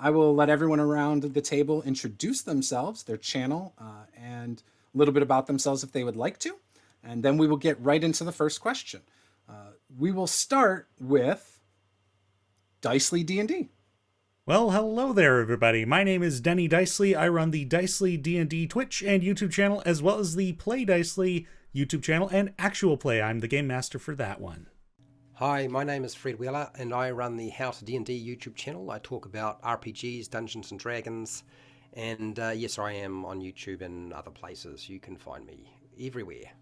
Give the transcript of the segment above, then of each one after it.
I will let everyone around the table introduce themselves, their channel, and a little bit about themselves if they would like to. And then we will get right into the first question. We will start with Dicely D&D. Well, hello there, everybody. My name is Denny Dicely. I run the Dicely D&D Twitch and YouTube channel, as well as the Play Dicely YouTube channel and Actual Play. I'm the game master for that one. Hi, my name is Fred Wheeler, and I run the To DND YouTube channel. I talk about RPGs, Dungeons and Dragons, and yes, I am on YouTube and other places. You can find me everywhere.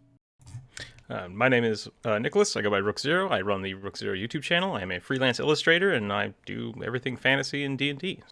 My name is Nicholas. I go by Rook Zero. I run the Rook Zero YouTube channel. I am a freelance illustrator, and I do everything fantasy and D&D.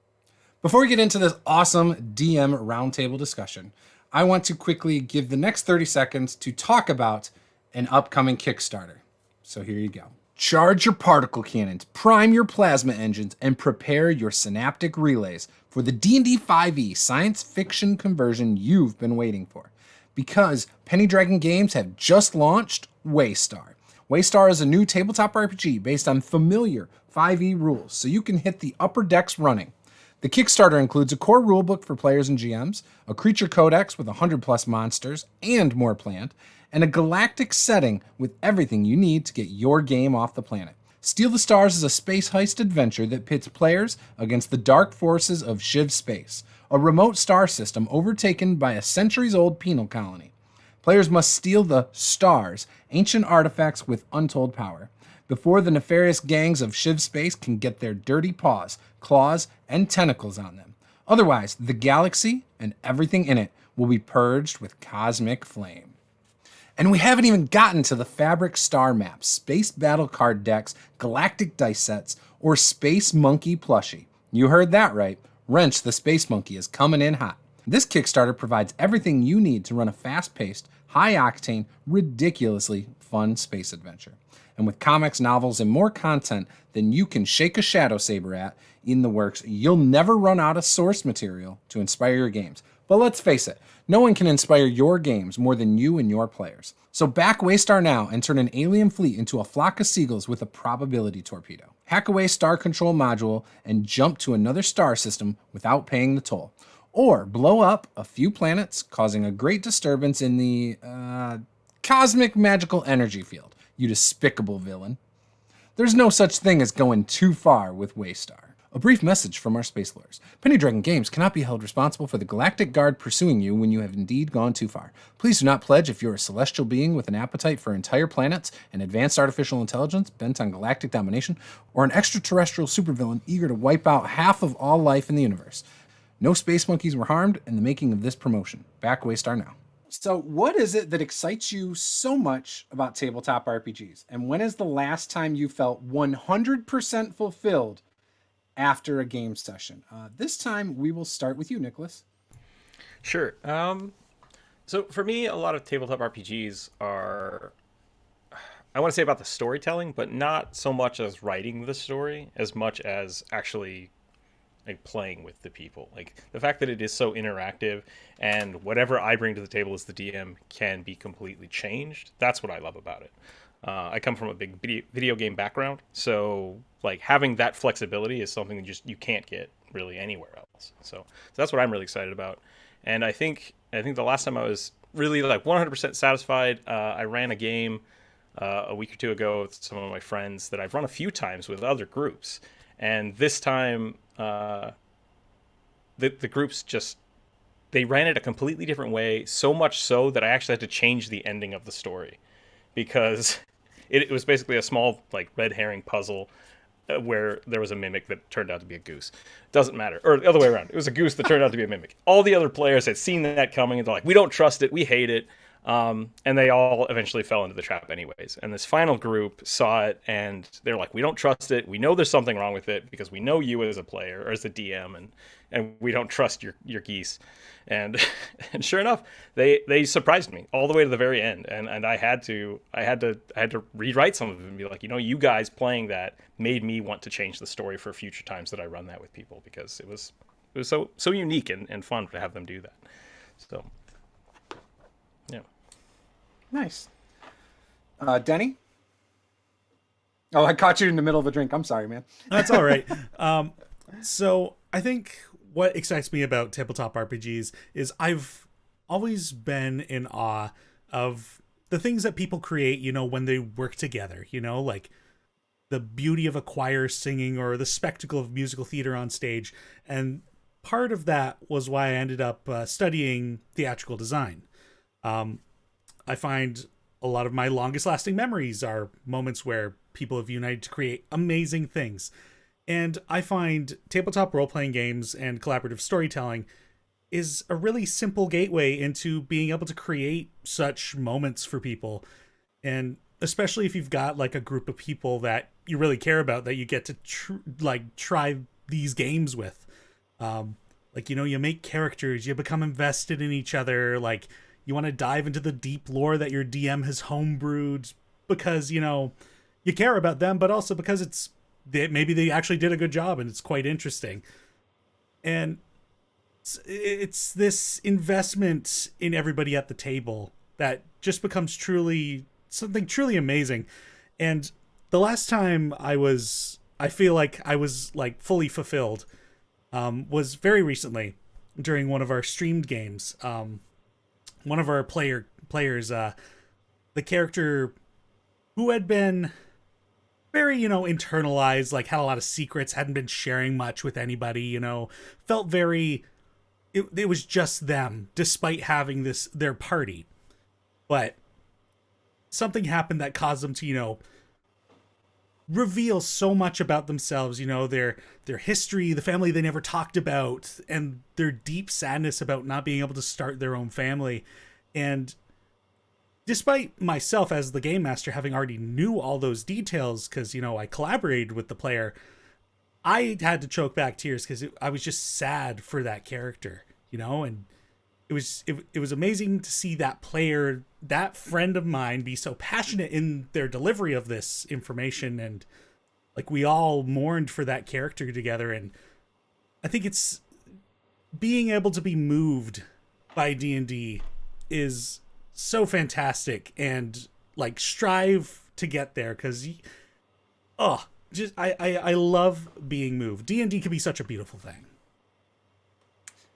Before we get into this awesome DM roundtable discussion, I want to quickly give the next 30 seconds to talk about an upcoming Kickstarter. So here you go. Charge your particle cannons, prime your plasma engines, and prepare your synaptic relays for the DND5e science fiction conversion you've been waiting for. Because Penny Dragon Games have just launched Waystar. Waystar is a new tabletop RPG based on familiar 5e rules, so you can hit the upper decks running. The Kickstarter includes a core rulebook for players and GMs, a creature codex with 100 plus monsters and more planned, and a galactic setting with everything you need to get your game off the planet. Steal the Stars is a space heist adventure that pits players against the dark forces of Shiv Space, a remote star system overtaken by a centuries-old penal colony. Players must steal the Stars, ancient artifacts with untold power, before the nefarious gangs of Shiv Space can get their dirty paws, claws, and tentacles on them. Otherwise, the galaxy and everything in it will be purged with cosmic flame. And we haven't even gotten to the Fabric Star Maps, Space Battle card decks, Galactic dice sets, or Space Monkey plushie. You heard that right. Wrench the Space Monkey is coming in hot. This Kickstarter provides everything you need to run a fast-paced, high-octane, ridiculously fun space adventure. And with comics, novels, and more content than you can shake a shadow saber at in the works, you'll never run out of source material to inspire your games. But let's face it, no one can inspire your games more than you and your players. So back Waystar now and turn an alien fleet into a flock of seagulls with a probability torpedo. Hack away Star Control module and jump to another star system without paying the toll. Or blow up a few planets, causing a great disturbance in the cosmic magical energy field, you despicable villain. There's no such thing as going too far with Waystar. A brief message from our space lords. Penny Dragon Games cannot be held responsible for the galactic guard pursuing you when you have indeed gone too far. Please do not pledge if you're a celestial being with an appetite for entire planets, an advanced artificial intelligence bent on galactic domination, or an extraterrestrial supervillain eager to wipe out half of all life in the universe. No space monkeys were harmed in the making of this promotion. Back Waystar now. So what is it that excites you so much about tabletop RPGs? And when is the last time you felt 100% fulfilled after a game session? This time we will start with you, Nicholas. Sure. So for me, a lot of tabletop RPGs are, I want to say about the storytelling, but not so much as writing the story as much as actually like playing with the people. Like the fact that it is so interactive and whatever I bring to the table as the DM can be completely changed. That's what I love about it. I come from a big video game background, so like having that flexibility is something that you can't get really anywhere else. So that's what I'm really excited about. And I think the last time I was really like 100% satisfied, I ran a game a week or two ago with some of my friends that I've run a few times with other groups, and this time the groups they ran it a completely different way, so much so that I actually had to change the ending of the story because it was basically a small like red herring puzzle where there was a mimic that turned out to be a goose. Doesn't matter. Or the other way around. It was a goose that turned out to be a mimic. All the other players had seen that coming and they're like, we don't trust it, we hate it. And they all eventually fell into the trap anyways. And this final group saw it and they're like, we don't trust it. We know there's something wrong with it because we know you as a player or as a DM and we don't trust your geese. And and sure enough, they surprised me all the way to the very end. And I had to rewrite some of it and be like, you guys playing that made me want to change the story for future times that I run that with people because it was so unique and fun to have them do that. So yeah. Nice. Denny? Oh, I caught you in the middle of a drink. I'm sorry, man. That's all right. So I think what excites me about tabletop RPGs is I've always been in awe of the things that people create, when they work together, like the beauty of a choir singing or the spectacle of musical theater on stage. And part of that was why I ended up studying theatrical design. I find a lot of my longest lasting memories are moments where people have united to create amazing things. And I find tabletop role-playing games and collaborative storytelling is a really simple gateway into being able to create such moments for people. And especially if you've got like a group of people that you really care about, that you get to try these games with. You make characters, you become invested in each other. Like, you want to dive into the deep lore that your DM has homebrewed because, you care about them, but also because maybe they actually did a good job and it's quite interesting. And it's this investment in everybody at the table that just becomes something truly amazing. And the last time I feel like I was like fully fulfilled, was very recently during one of our streamed games. One of our players, the character who had been very, internalized, like had a lot of secrets, hadn't been sharing much with anybody, felt very, it was just them despite having their party. But something happened that caused them to, reveal so much about themselves, their history, the family they never talked about, and their deep sadness about not being able to start their own family. And despite myself as the game master having already knew all those details, because I collaborated with the player, I had to choke back tears because I was just sad for that character, and it was amazing to see that player, that friend of mine, be so passionate in their delivery of this information. And like, we all mourned for that character together. And I think it's being able to be moved by D&D is so fantastic, and like strive to get there. Cause I love being moved. D&D can be such a beautiful thing.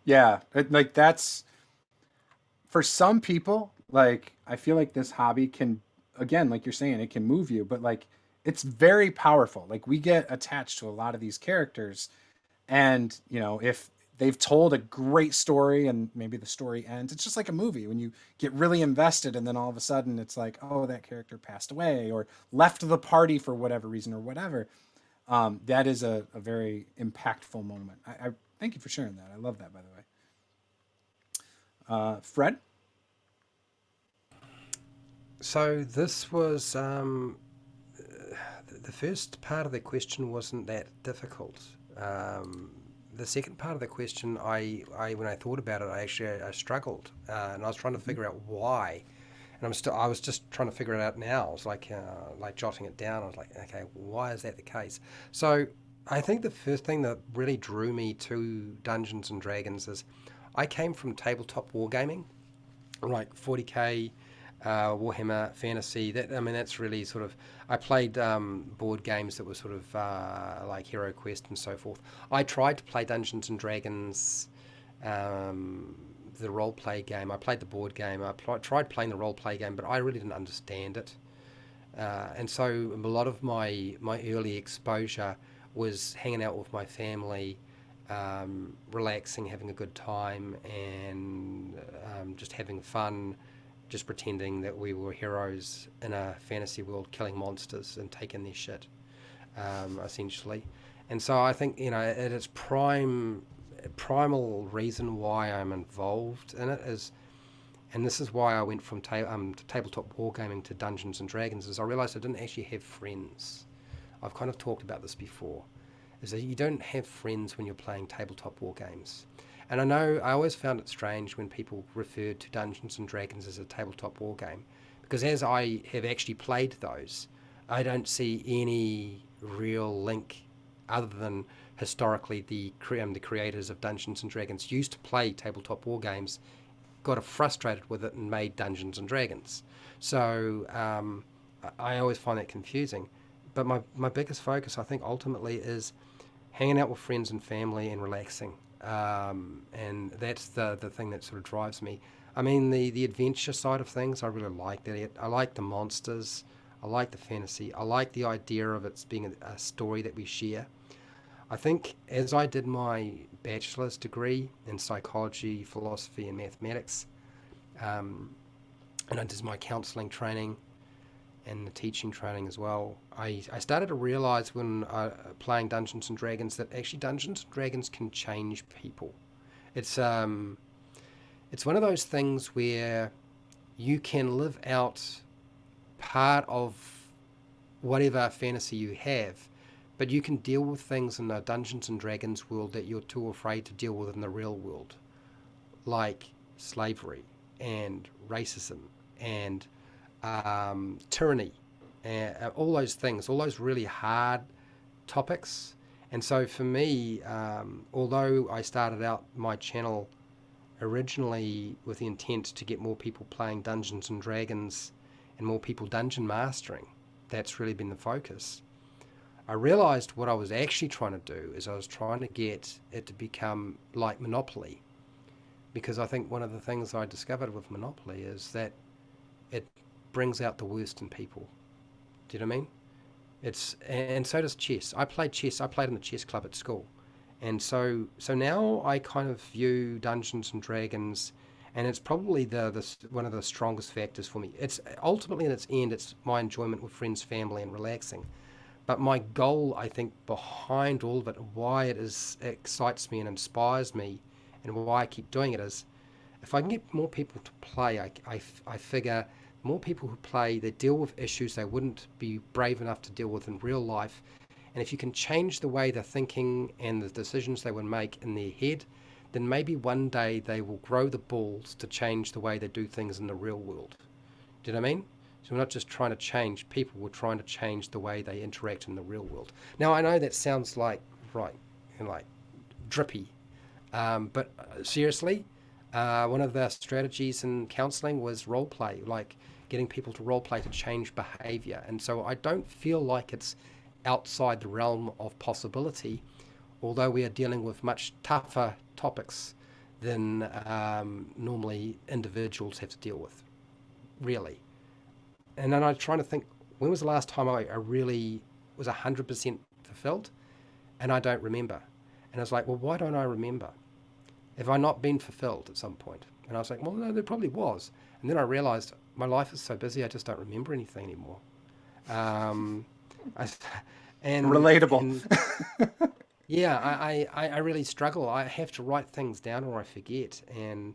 Yeah. That's, for some people, like, I feel like this hobby can, again, like you're saying, it can move you, but like, it's very powerful. Like, we get attached to a lot of these characters, and if they've told a great story and maybe the story ends, it's just like a movie when you get really invested, and then all of a sudden it's like, oh, that character passed away or left the party for whatever reason or whatever. That is a very impactful moment. I thank you for sharing that. I love that, by the way. Fred? So this was the first part of the question wasn't that difficult. The second part of the question, I when I thought about it, I struggled, and I was trying to figure out why. And I was just trying to figure it out now. I was like jotting it down. I was like, okay, why is that the case? So I think the first thing that really drew me to Dungeons and Dragons is I came from tabletop wargaming, like 40k, Warhammer Fantasy. That's really sort of. I played board games that were sort of like Hero Quest and so forth. I tried to play Dungeons and Dragons, the role play game. I played the board game. I tried playing the role play game, but I really didn't understand it. And so a lot of my early exposure was hanging out with my family, relaxing, having a good time, and just having fun, just pretending that we were heroes in a fantasy world, killing monsters and taking their shit, essentially. And so I think, at its primal reason why I'm involved in it is, and this is why I went from tabletop wargaming to Dungeons and Dragons, is I realized I didn't actually have friends. I've kind of talked about this before, is that you don't have friends when you're playing tabletop wargames. And I know I always found it strange when people referred to Dungeons and Dragons as a tabletop wargame, because as I have actually played those, I don't see any real link other than historically the creators of Dungeons and Dragons used to play tabletop wargames, got frustrated with it and made Dungeons and Dragons. So I always find that confusing. But my biggest focus, I think, ultimately is hanging out with friends and family and relaxing. And that's the thing that sort of drives me. I mean, the adventure side of things, I really like that. I like the monsters. I like the fantasy. I like the idea of it being a story that we share. I think as I did my bachelor's degree in psychology, philosophy, and mathematics, and I did my counselling training and the teaching training as well, I started to realise when playing Dungeons and Dragons that actually Dungeons and Dragons can change people. It's one of those things where you can live out part of whatever fantasy you have, but you can deal with things in the Dungeons and Dragons world that you're too afraid to deal with in the real world, like slavery and racism and tyranny, and all those things, all those really hard topics. And so for me, although I started out my channel originally with the intent to get more people playing Dungeons and Dragons and more people dungeon mastering, that's really been the focus. I realized what I was actually trying to do is I was trying to get it to become like Monopoly, because I think one of the things I discovered with Monopoly is that it brings out the worst in people. Do you know what I mean? And so does chess. I played chess. I played in the chess club at school. And so now I kind of view Dungeons and Dragons, and it's probably one of the strongest factors for me. It's ultimately, in its end, it's my enjoyment with friends, family, and relaxing. But my goal, I think, behind all of it, why it excites me and inspires me, and why I keep doing it is, if I can get more people to play, I figure more people who play, they deal with issues they wouldn't be brave enough to deal with in real life. And if you can change the way they're thinking and the decisions they would make in their head, then maybe one day they will grow the balls to change the way they do things in the real world. Do you know what I mean? So we're not just trying to change people, we're trying to change the way they interact in the real world. Now, I know that sounds like drippy, but seriously, one of the strategies in counseling was role play, like getting people to role play to change behavior. And so I don't feel like it's outside the realm of possibility, although we are dealing with much tougher topics than normally individuals have to deal with, really. And then I'm trying to think, when was the last time I really was 100% fulfilled? And I don't remember. And I was like, well, why don't I remember? Have I not been fulfilled at some point? And I was like, well, no, there probably was. And then I realized my life is so busy, I just don't remember anything anymore. Relatable. Yeah, I really struggle. I have to write things down or I forget. And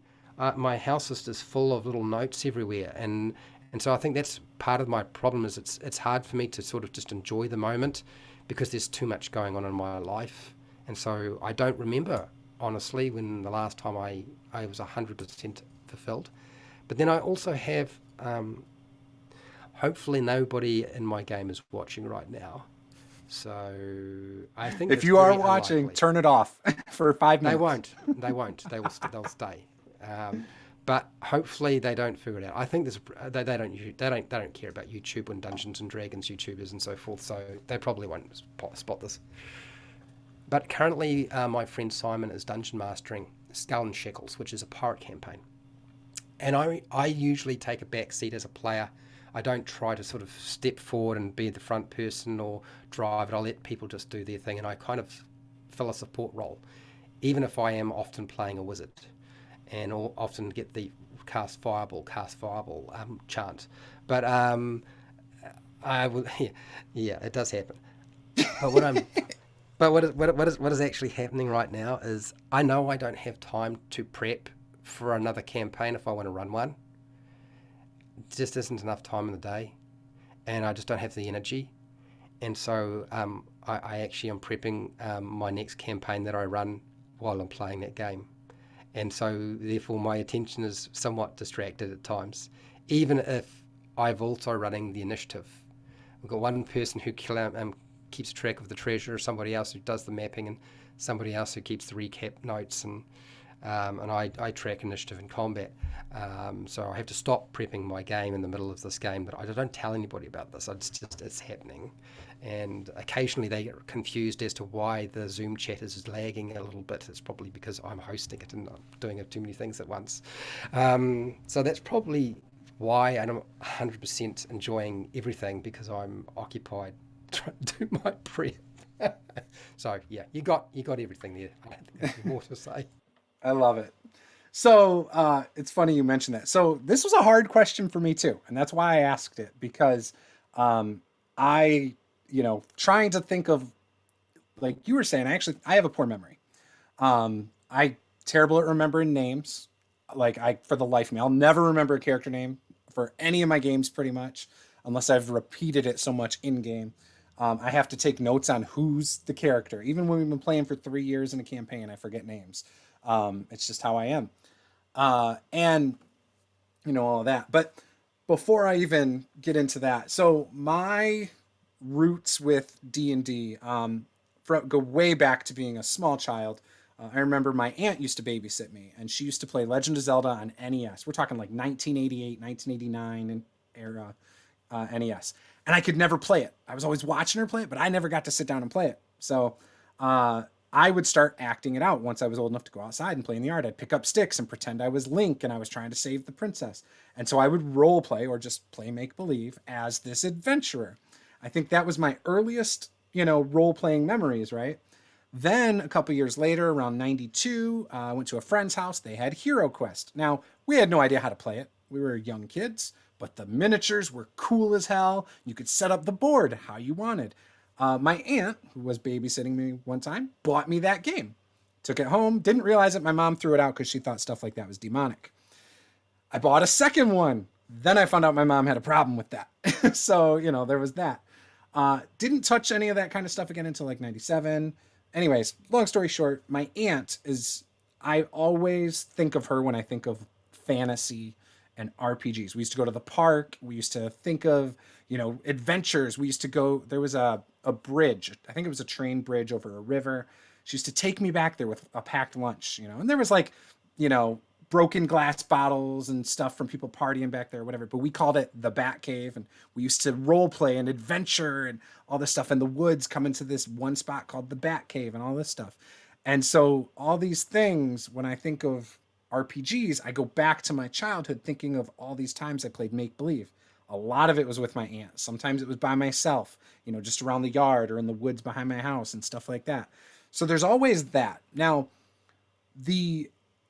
my house is just full of little notes everywhere. And so I think that's part of my problem, is it's hard for me to sort of just enjoy the moment because there's too much going on in my life. And so I don't remember, honestly, when the last time I was 100% fulfilled. But then I also have, hopefully nobody in my game is watching right now. So I think if you are watching, unlikely. Turn it off for 5 minutes. They won't. They'll stay. But hopefully they don't figure it out. I think they don't care about YouTube and Dungeons and Dragons YouTubers and so forth. So they probably won't spot this. But currently, my friend Simon is dungeon mastering Skull and Shackles, which is a pirate campaign. And I usually take a back seat as a player. I don't try to sort of step forward and be the front person or drive it. I let people just do their thing, and I kind of fill a support role, even if I am often playing a wizard and often get the cast fireball chant. But I will, yeah, it does happen. But what is actually happening right now is I know I don't have time to prep for another campaign if I want to run one. It just isn't enough time in the day, and I just don't have the energy. And so I actually am prepping my next campaign that I run while I'm playing that game. And so therefore my attention is somewhat distracted at times, even if I've also running the initiative. We've got one person who keeps track of the treasure, somebody else who does the mapping, and somebody else who keeps the recap notes. And and I track initiative and combat. So I have to stop prepping my game in the middle of this game, but I don't tell anybody about this. It's happening. And occasionally they get confused as to why the Zoom chat is lagging a little bit. It's probably because I'm hosting it and I'm doing too many things at once. So that's probably why, and I'm 100% enjoying everything because I'm occupied trying to do my prep. So yeah, you got everything there. I don't think there's more to say. I love it. So it's funny you mentioned that. So this was a hard question for me too, and that's why I asked it, because I, trying to think of, like you were saying, I have a poor memory. I terrible at remembering names. For the life of me, I'll never remember a character name for any of my games pretty much, unless I've repeated it so much in game. I have to take notes on who's the character. Even when we've been playing for 3 years in a campaign, I forget names. It's just how I am. And all of that. But before I even get into that, so my roots with D&D go way back to being a small child. I remember my aunt used to babysit me, and she used to play Legend of Zelda on NES. We're talking like 1988, 1989 and era NES. And I could never play it. I was always watching her play it, but I never got to sit down and play it. So I would start acting it out once I was old enough to go outside and play in the yard. I'd pick up sticks and pretend I was Link and I was trying to save the princess. And so I would role play or just play make-believe as this adventurer. I think that was my earliest, role-playing memories, right? Then a couple years later, around 92, I went to a friend's house. They had Hero Quest. Now, we had no idea how to play it. We were young kids, but the miniatures were cool as hell. You could set up the board how you wanted. My aunt, who was babysitting me one time, bought me that game. Took it home. Didn't realize it. My mom threw it out because she thought stuff like that was demonic. I bought a second one. Then I found out my mom had a problem with that. So, there was that. Didn't touch any of that kind of stuff again until like 97. Anyways, long story short, my aunt I always think of her when I think of fantasy and RPGs. We used to go to the park. We used to think of, adventures. We used to go, there was a bridge. I think it was a train bridge over a river. She used to take me back there with a packed lunch, and there was broken glass bottles and stuff from people partying back there or whatever, but we called it the Bat Cave, and we used to role play and adventure and all this stuff in the woods, come into this one spot called the Bat Cave and all this stuff. And so all these things, when I think of RPGs, I go back to my childhood thinking of all these times I played make-believe. A lot of it was with my aunt. Sometimes it was by myself, just around the yard or in the woods behind my house and stuff like that. So there's always that. Now, the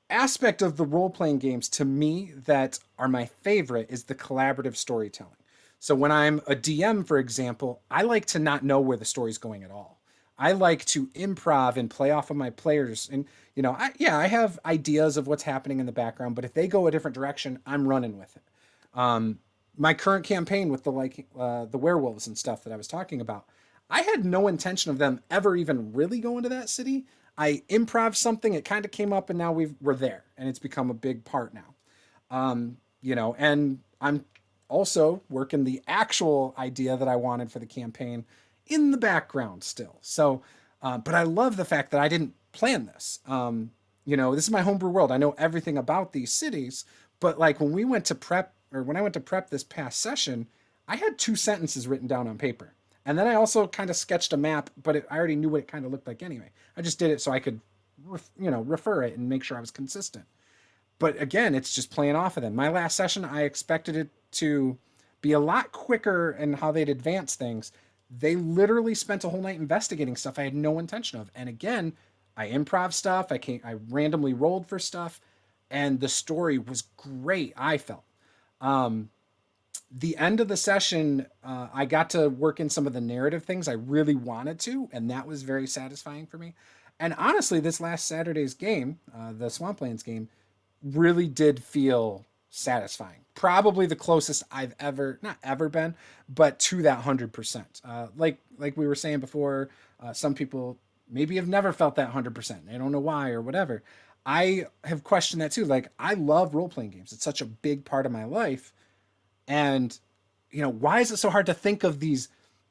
aspect of the role-playing games to me that are my favorite is the collaborative storytelling. So when I'm a DM, for example, I like to not know where the story's going at all. I like to improv and play off of my players. And, I have ideas of what's happening in the background, but if they go a different direction, I'm running with it. My current campaign with the werewolves and stuff that I was talking about, I had no intention of them ever even really going to that city. I improv something, it kind of came up, and now we're there, and it's become a big part now. And I'm also working the actual idea that I wanted for the campaign in the background still. So, but I love the fact that I didn't plan this. This is my homebrew world. I know everything about these cities, but when I went to prep this past session, I had 2 sentences written down on paper. And then I also kind of sketched a map, but I already knew what it kind of looked like anyway. I just did it so I could, refer it and make sure I was consistent. But again, it's just playing off of them. My last session, I expected it to be a lot quicker in how they'd advance things. They literally spent a whole night investigating stuff I had no intention of. And again, I improv stuff. I randomly rolled for stuff, and the story was great, I felt. The end of the session, I got to work in some of the narrative things I really wanted to, and that was very satisfying for me. And honestly, this last Saturday's game, the Swamplands game, really did feel satisfying. Probably the closest I've not ever been, but to that 100%. Like we were saying before, some people maybe have never felt that 100%. They don't know why or whatever. I have questioned that too. I love role-playing games. It's such a big part of my life. And, why is it so hard to think of these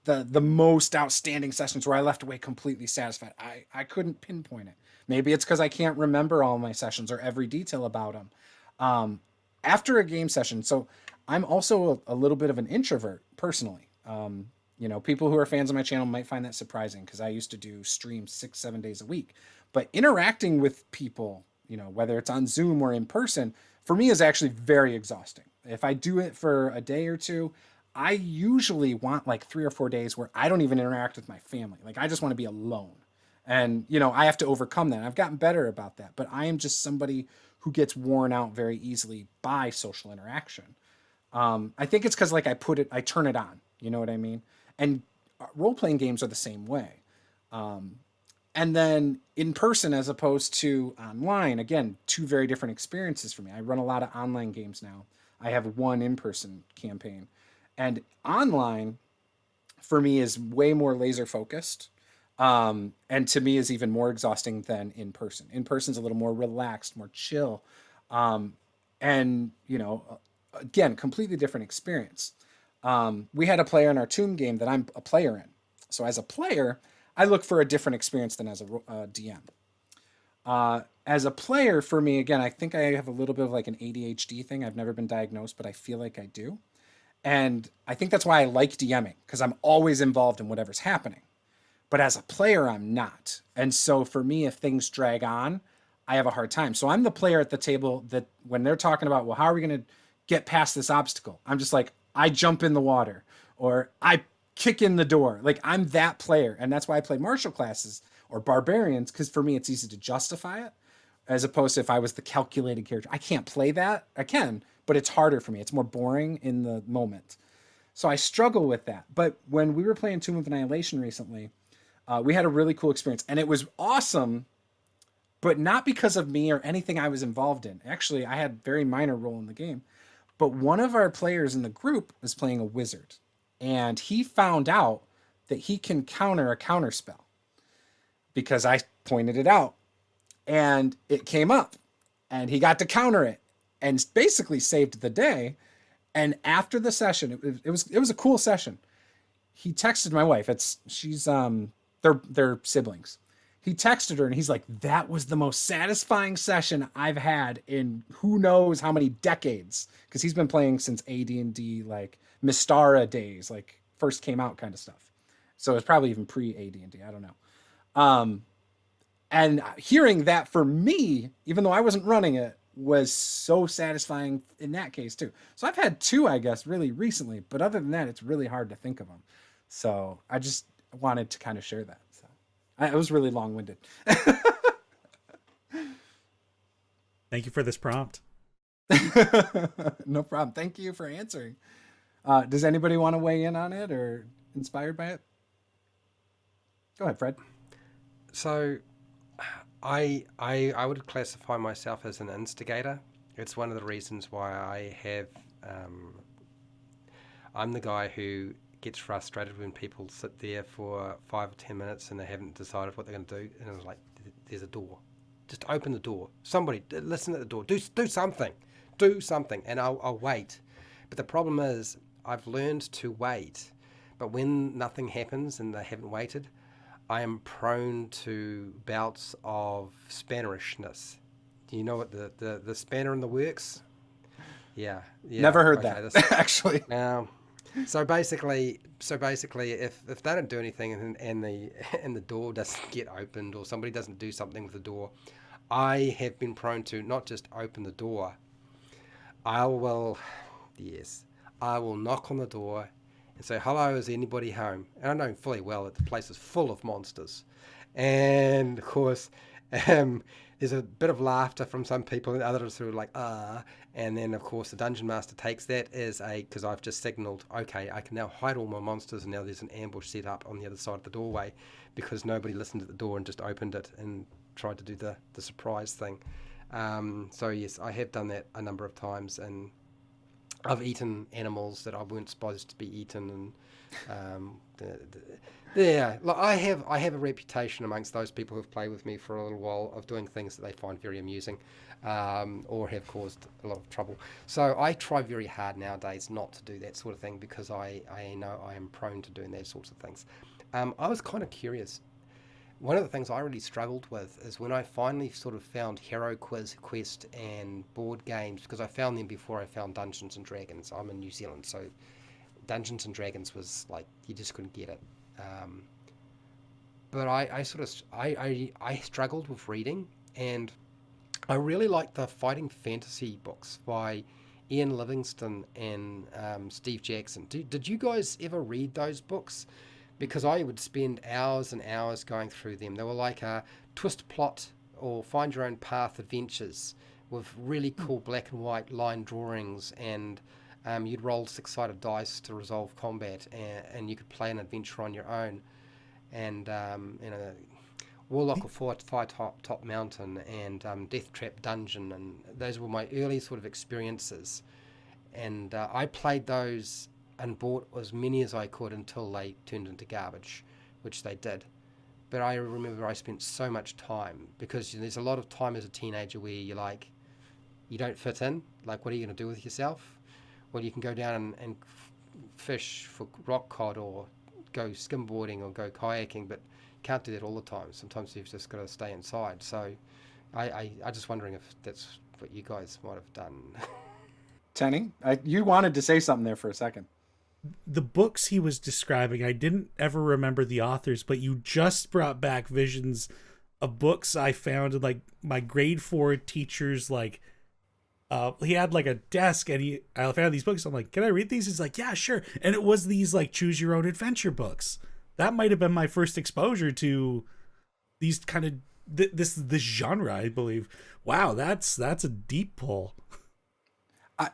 the most outstanding sessions where I left away completely satisfied. I couldn't pinpoint it. Maybe it's because I can't remember all my sessions or every detail about them. After a game session, so I'm also a little bit of an introvert personally. You know, people who are fans of my channel might find that surprising because I used to do streams 6-7 days a week. But interacting with people, you know, whether it's on Zoom or in person, for me is actually very exhausting. If I do it for a day or two, I usually want like 3 or 4 days where I don't even interact with my family. Like I just want to be alone. And, you know, I have to overcome that. I've gotten better about that, but I am just somebody who gets worn out very easily by social interaction. I think it's because like I turn it on, you know what I mean? And role-playing games are the same way. And then in person as opposed to online, again, 2 very different experiences for me. I run a lot of online games now. I have 1 in-person campaign. And online, for me, is way more laser focused. And to me is even more exhausting than in person. In person is a little more relaxed, more chill. And, you know, again, completely different experience. We had a player in our Tomb game that I'm a player in. So as a player, I look for a different experience than as a DM. As a player, for me, again, I think I have a little bit of like an ADHD thing. I've never been diagnosed, but I feel like I do. And I think that's why I like DMing, because I'm always involved in whatever's happening. But as a player, I'm not. And so for me, if things drag on, I have a hard time. So I'm the player at the table that when they're talking about, well, how are we going to get past this obstacle? I'm just like, I jump in the water or I kick in the door. Like I'm that player. And that's why I play martial classes or barbarians, because for me, it's easy to justify it as opposed to if I was the calculated character. I can't play that. I can, but it's harder for me. It's more boring in the moment. So I struggle with that. But when we were playing Tomb of Annihilation recently, we had a really cool experience and it was awesome, but not because of me or anything I was involved in. Actually, I had a very minor role in the game, but one of our players in the group was playing a wizard and he found out that he can counter a counter spell because I pointed it out and it came up and he got to counter it and basically saved the day. And after the session, it was a cool session. He texted my wife. They're siblings. He texted her and he's like, that was the most satisfying session I've had in who knows how many decades. Because he's been playing since AD&D, like Mystara days, like first came out kind of stuff. So it's probably even pre-AD&D, I don't know. And hearing that for me, even though I wasn't running it, was so satisfying in that case too. So I've had 2, I guess, really recently. But other than that, it's really hard to think of them. So I just wanted to kind of share that. So it was really long-winded. Thank you for this prompt. No problem. Thank you for answering. Does anybody want to weigh in on it or inspired by it? Go ahead, Fred. So I would classify myself as an instigator. It's one of the reasons why I have I'm the guy who gets frustrated when people sit there for 5 or 10 minutes and they haven't decided what they're going to do, and I was like, there's a door, just open the door, somebody listen at the door, do something, and I'll wait. But the problem is I've learned to wait, but when nothing happens and they haven't waited, I am prone to bouts of spannerishness. Do you know what the spanner in the works? Yeah. Never heard that, actually. So basically, if they don't do anything and the door doesn't get opened or somebody doesn't do something with the door, I have been prone to not just open the door. I will knock on the door and say, hello, is anybody home? And I know fully well that the place is full of monsters. And, of course, there's a bit of laughter from some people and others who are like, And then, of course, the Dungeon Master takes that as because I've just signaled, okay, I can now hide all my monsters and now there's an ambush set up on the other side of the doorway because nobody listened at the door and just opened it and tried to do the surprise thing. So, yes, I have done that a number of times and I've eaten animals that I weren't supposed to be eaten, and yeah, like I have a reputation amongst those people who've played with me for a little while of doing things that they find very amusing, or have caused a lot of trouble. So I try very hard nowadays not to do that sort of thing, because I know I am prone to doing those sorts of things. I was kind of curious. One of the things I really struggled with is when I finally sort of found Hero Quiz Quest and board games, because I found them before I found Dungeons and Dragons. I'm in New Zealand, so Dungeons and Dragons was like, you just couldn't get it. But I struggled with reading, and I really liked the fighting fantasy books by Ian Livingstone and Steve Jackson. Did you guys ever read those books? Because I would spend hours and hours going through them. They were like twist plot or find your own path adventures with really cool black and white line drawings, and you'd roll 6-sided dice to resolve combat, and you could play an adventure on your own. And Warlock of Fire Top Mountain and Death Trap Dungeon, and those were my early sort of experiences. And I played those and bought as many as I could until they turned into garbage, which they did. But I remember I spent so much time, because there's a lot of time as a teenager where you're like, you don't fit in. Like, what are you going to do with yourself? Well, you can go down and fish for rock cod, or go skimboarding, or go kayaking, but you can't do that all the time. Sometimes you've just got to stay inside. So I just wondering if that's what you guys might have done. Tenny, you wanted to say something there for a second. The books he was describing, I didn't ever remember the authors, but you just brought back visions of books I found in like my grade 4 teacher's, like he had like a desk, and I found these books. I'm like, can I read these? He's like, yeah, sure. And it was these like choose your own adventure books. That might have been my first exposure to these kind of this genre, I believe. Wow, that's a deep pull.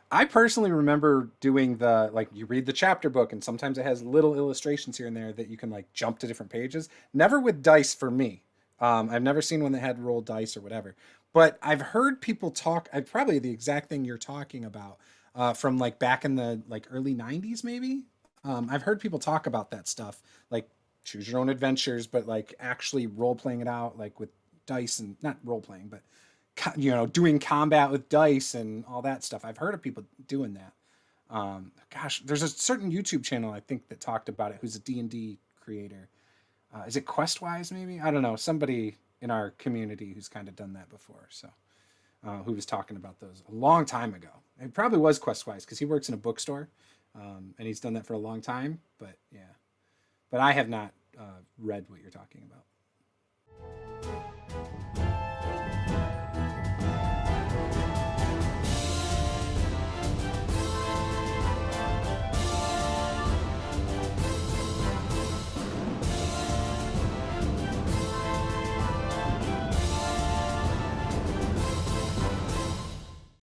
I personally remember doing the, like, you read the chapter book, and sometimes it has little illustrations here and there that you can like jump to different pages. Never with dice for me. I've never seen one that had rolled dice or whatever. But I've heard people talk, probably the exact thing you're talking about, from like back in the like early 90s maybe. I've heard people talk about that stuff, like choose your own adventures, but like actually role playing it out, like with dice, and not role playing, but doing combat with dice and all that stuff. I've heard of people doing that. Gosh, there's a certain YouTube channel I think that talked about it, who's a D&D creator. Is it Questwise maybe? I don't know. Somebody in our community who's kind of done that before. So who was talking about those a long time ago. It probably was Questwise, because he works in a bookstore, and he's done that for a long time. But yeah, but I have not read what you're talking about.